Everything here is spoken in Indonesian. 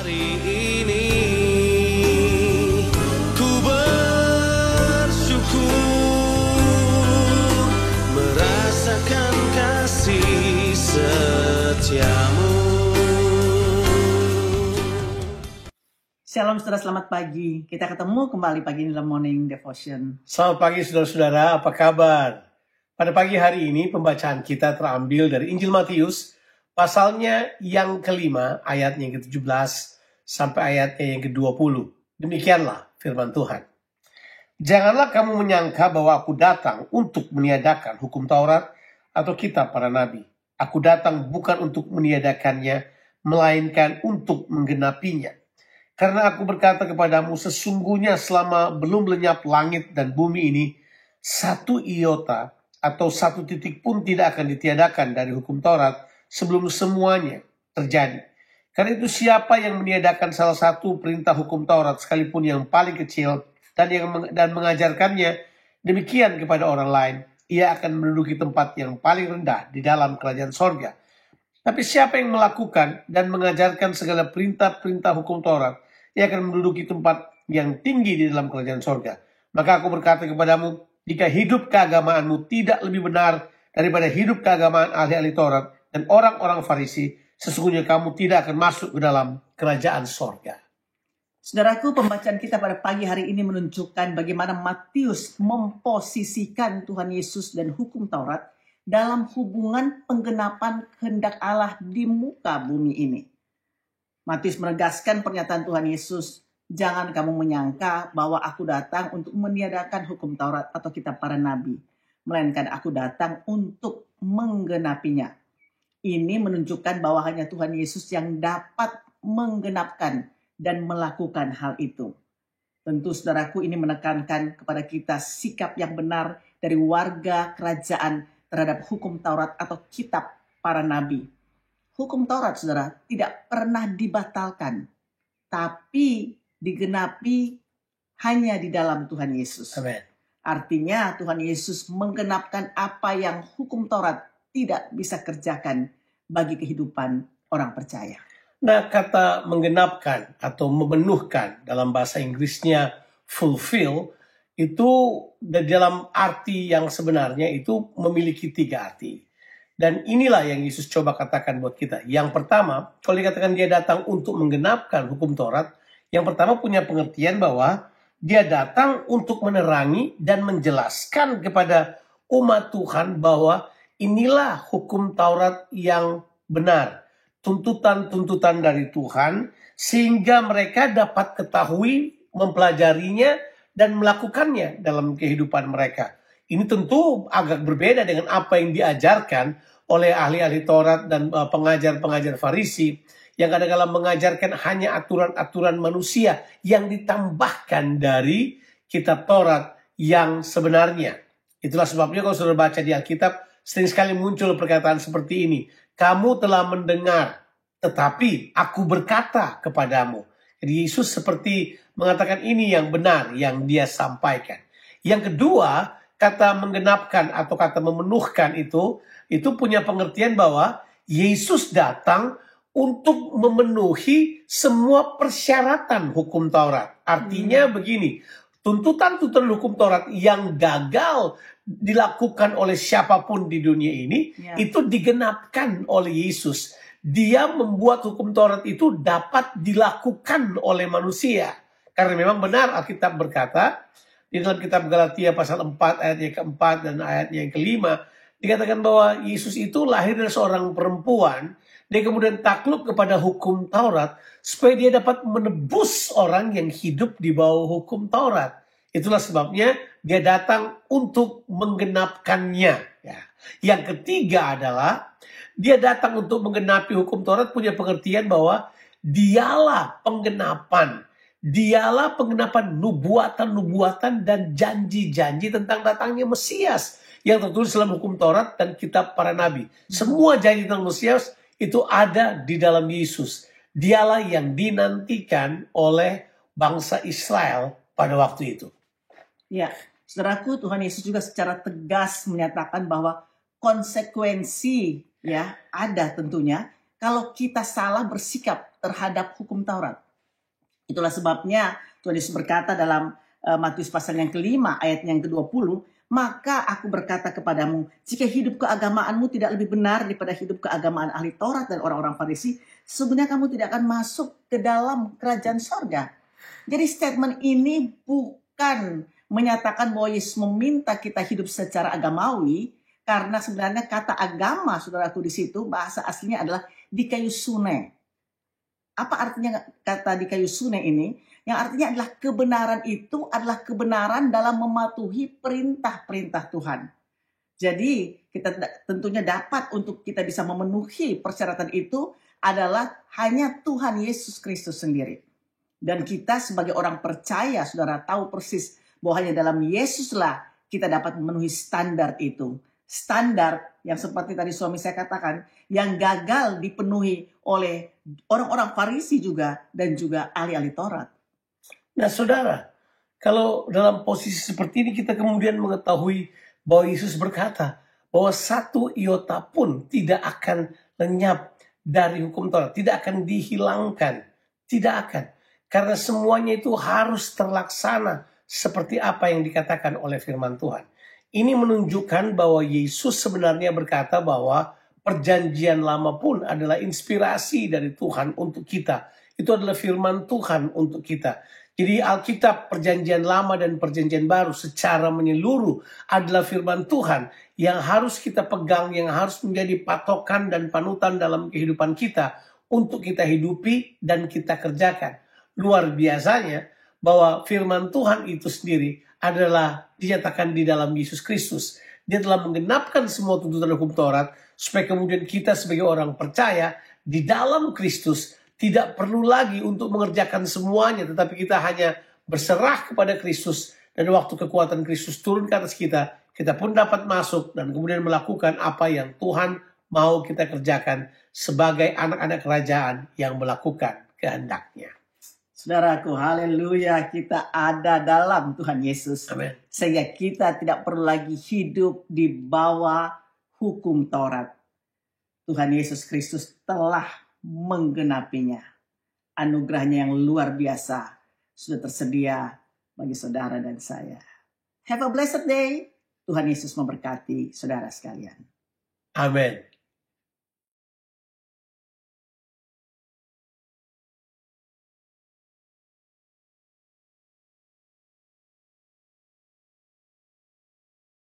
hari ini ku bersyukur merasakan kasih setiamu. Shalom saudara, selamat pagi. Kita ketemu kembali pagi ini dalam Morning Devotion. Selamat pagi saudara-saudara, apa kabar? Pada pagi hari ini pembacaan kita terambil dari Injil Matius, pasalnya yang kelima, ayatnya yang ke-17 sampai ayatnya yang ke-20. Demikianlah firman Tuhan. Janganlah kamu menyangka bahwa aku datang untuk meniadakan hukum Taurat atau kitab para nabi. Aku datang bukan untuk meniadakannya, melainkan untuk menggenapinya. Karena aku berkata kepadamu, sesungguhnya selama belum lenyap langit dan bumi ini, satu iota atau satu titik pun tidak akan ditiadakan dari hukum Taurat sebelum semuanya terjadi. Karena itu siapa yang meniadakan salah satu perintah hukum Taurat sekalipun yang paling kecil dan mengajarkannya demikian kepada orang lain, ia akan menduduki tempat yang paling rendah di dalam kerajaan sorga. Tapi siapa yang melakukan dan mengajarkan segala perintah-perintah hukum Taurat, ia akan menduduki tempat yang tinggi di dalam kerajaan sorga. Maka aku berkata kepadamu, jika hidup keagamaanmu tidak lebih benar daripada hidup keagamaan ahli-ahli Taurat dan orang-orang Farisi, sesungguhnya kamu tidak akan masuk ke dalam kerajaan sorga. Saudaraku, pembacaan kita pada pagi hari ini menunjukkan bagaimana Matius memposisikan Tuhan Yesus dan hukum Taurat dalam hubungan penggenapan kehendak Allah di muka bumi ini. Matius menegaskan pernyataan Tuhan Yesus, jangan kamu menyangka bahwa aku datang untuk meniadakan hukum Taurat atau kitab para nabi, melainkan aku datang untuk menggenapinya. Ini menunjukkan bahwa hanya Tuhan Yesus yang dapat menggenapkan dan melakukan hal itu. Tentu saudaraku, ini menekankan kepada kita sikap yang benar dari warga kerajaan terhadap hukum Taurat atau kitab para nabi. Hukum Taurat, saudara, tidak pernah dibatalkan, tapi digenapi hanya di dalam Tuhan Yesus. Amen. Artinya Tuhan Yesus menggenapkan apa yang hukum Taurat tidak bisa kerjakan bagi kehidupan orang percaya. Nah, kata menggenapkan atau memenuhkan dalam bahasa Inggrisnya fulfill, itu dalam arti yang sebenarnya itu memiliki 3 arti. Dan inilah yang Yesus coba katakan buat kita. Yang pertama, kalau dikatakan dia datang untuk menggenapkan hukum Taurat, yang pertama punya pengertian bahwa dia datang untuk menerangi dan menjelaskan kepada umat Tuhan bahwa inilah hukum Taurat yang benar. Tuntutan-tuntutan dari Tuhan, sehingga mereka dapat ketahui, mempelajarinya, dan melakukannya dalam kehidupan mereka. Ini tentu agak berbeda dengan apa yang diajarkan oleh ahli-ahli Taurat dan pengajar-pengajar Farisi yang kadang-kadang mengajarkan hanya aturan-aturan manusia yang ditambahkan dari kitab Taurat yang sebenarnya. Itulah sebabnya kalau saudara baca di Alkitab, sering sekali muncul perkataan seperti ini. Kamu telah mendengar, tetapi aku berkata kepadamu. Jadi Yesus seperti mengatakan ini yang benar yang dia sampaikan. Yang kedua, kata menggenapkan atau kata memenuhkan itu punya pengertian bahwa Yesus datang untuk memenuhi semua persyaratan hukum Taurat. Artinya begini, tuntutan-tuntutan hukum Taurat yang gagal dilakukan oleh siapapun di dunia ini, itu digenapkan oleh Yesus. Dia membuat hukum Taurat itu dapat dilakukan oleh manusia. Karena memang benar Alkitab berkata, di dalam kitab Galatia pasal 4 ayatnya ke-4 dan ayatnya yang ke-5, dikatakan bahwa Yesus itu lahir dari seorang perempuan, dia kemudian takluk kepada hukum Taurat, supaya dia dapat menebus orang yang hidup di bawah hukum Taurat. Itulah sebabnya dia datang untuk menggenapkannya. Ya. Yang ketiga adalah, dia datang untuk menggenapi hukum Taurat punya pengertian bahwa dialah penggenapan. Dialah penggenapan nubuatan-nubuatan dan janji-janji tentang datangnya Mesias yang tertulis dalam hukum Taurat dan kitab para nabi. Semua janji tentang Mesias itu ada di dalam Yesus. Dialah yang dinantikan oleh bangsa Israel pada waktu itu. Ya, saudaraku, Tuhan Yesus juga secara tegas menyatakan bahwa konsekuensi ya ada tentunya kalau kita salah bersikap terhadap hukum Taurat. Itulah sebabnya Tuhan Yesus berkata dalam Matius pasal yang kelima ayat yang ke-20, maka aku berkata kepadamu, jika hidup keagamaanmu tidak lebih benar daripada hidup keagamaan ahli Taurat dan orang-orang Farisi, sebenarnya kamu tidak akan masuk ke dalam kerajaan sorga. Jadi statement ini bukan menyatakan bahwa Yesus meminta kita hidup secara agamawi, karena sebenarnya kata agama, saudaraku, di situ bahasa aslinya adalah dikayusune. Apa artinya kata dikayusune ini? Yang artinya adalah kebenaran itu adalah kebenaran dalam mematuhi perintah-perintah Tuhan. Jadi kita tentunya dapat untuk kita bisa memenuhi persyaratan itu adalah hanya Tuhan Yesus Kristus sendiri. Dan kita sebagai orang percaya, saudara, tahu persis bahwa hanya dalam Yesuslah kita dapat memenuhi standar itu. Standar yang seperti tadi suami saya katakan, yang gagal dipenuhi oleh orang-orang Farisi juga dan juga ahli-ahli Taurat. Nah saudara, kalau dalam posisi seperti ini kita kemudian mengetahui bahwa Yesus berkata bahwa satu iota pun tidak akan lenyap dari hukum Taurat, tidak akan dihilangkan, tidak akan. Karena semuanya itu harus terlaksana seperti apa yang dikatakan oleh firman Tuhan. Ini menunjukkan bahwa Yesus sebenarnya berkata bahwa perjanjian lama pun adalah inspirasi dari Tuhan untuk kita. Itu adalah firman Tuhan untuk kita. Jadi Alkitab perjanjian lama dan perjanjian baru secara menyeluruh adalah firman Tuhan yang harus kita pegang, yang harus menjadi patokan dan panutan dalam kehidupan kita untuk kita hidupi dan kita kerjakan. Luar biasanya bahwa firman Tuhan itu sendiri adalah dinyatakan di dalam Yesus Kristus. Dia telah menggenapkan semua tuntutan hukum Taurat supaya kemudian kita sebagai orang percaya di dalam Kristus tidak perlu lagi untuk mengerjakan semuanya, tetapi kita hanya berserah kepada Kristus. Dan waktu kekuatan Kristus turun ke atas kita, kita pun dapat masuk dan kemudian melakukan apa yang Tuhan mau kita kerjakan sebagai anak-anak kerajaan yang melakukan kehendak-Nya. Saudaraku, haleluya, kita ada dalam Tuhan Yesus. Amin. Sehingga kita tidak perlu lagi hidup di bawah hukum Taurat. Tuhan Yesus Kristus telah menggenapinya. Anugerahnya yang luar biasa sudah tersedia bagi saudara dan saya. Have a blessed day. Tuhan Yesus memberkati saudara sekalian. Amin.